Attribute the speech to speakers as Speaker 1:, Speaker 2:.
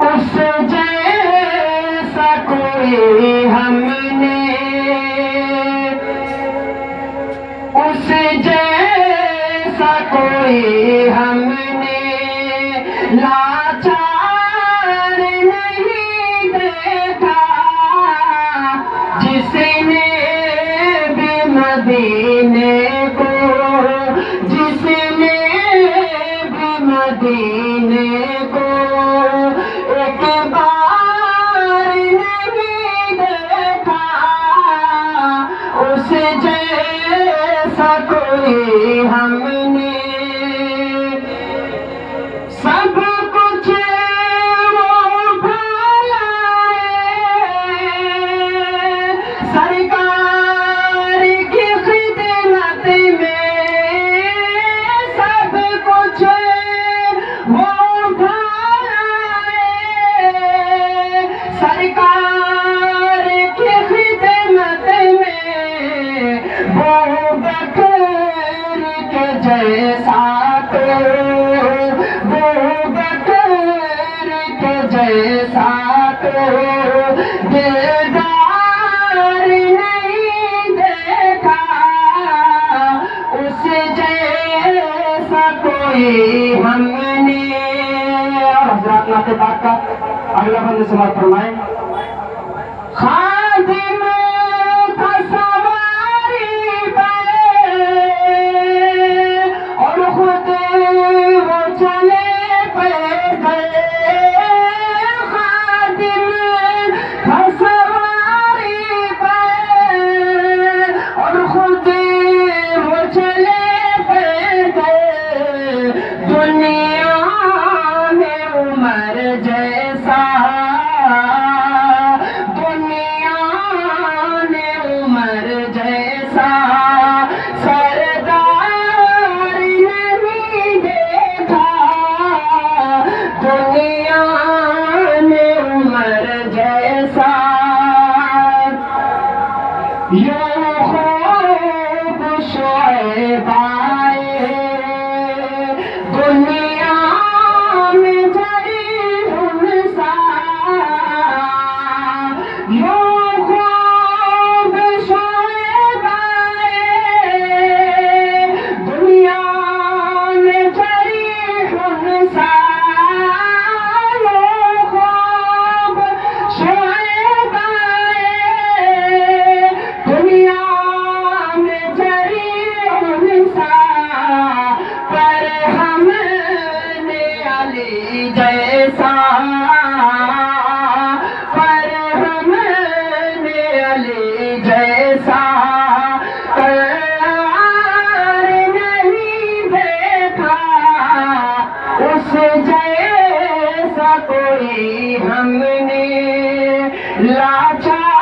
Speaker 1: اس جیسا کوئی ہم نے، اس جیسا کوئی ہم نے لاچار نہیں دیکھا، جس نے بھی مدینے کو، جس نے بھی مدینے کو ایک بار نہیں دیکھا، اس جیسا کوئی ہم نے۔ سب کچھ وہ بھلائے سرکار کی خدمت میں، سب کچھ وہ بھلائے سرکار کی خدمت میں، وہ بکر کے جیسا تو، وہ بکر کے جیسا تو دیدار نہیں دیکھا، اس جیسا کوئی ہم نے۔ اور حضرات نعت پاک کا اگلا بند سماعت فرمائیں۔ خادم تھا سواری پہ اور خود وہ چلے پیدل، خادم تھا سواری پہ اور خود وہ چلے پیدل، دنیا میں عمر جیسا، دنیا نے عمر جیسا سردار نہیں دیکھا، دنیا نے عمر جیسا یوں خوب شعیب آئے دنیا میں جری انسا، یوں خوب شعیب آئے دنیا میں جری انسا، یوں خوب شعیب آئے دنیا میں جری انسا، پر ہم نے علی جیسا، پر ہم نے علی جیسا قرار نہیں دیکھا، اس جیسا کوئی ہم نے لاچار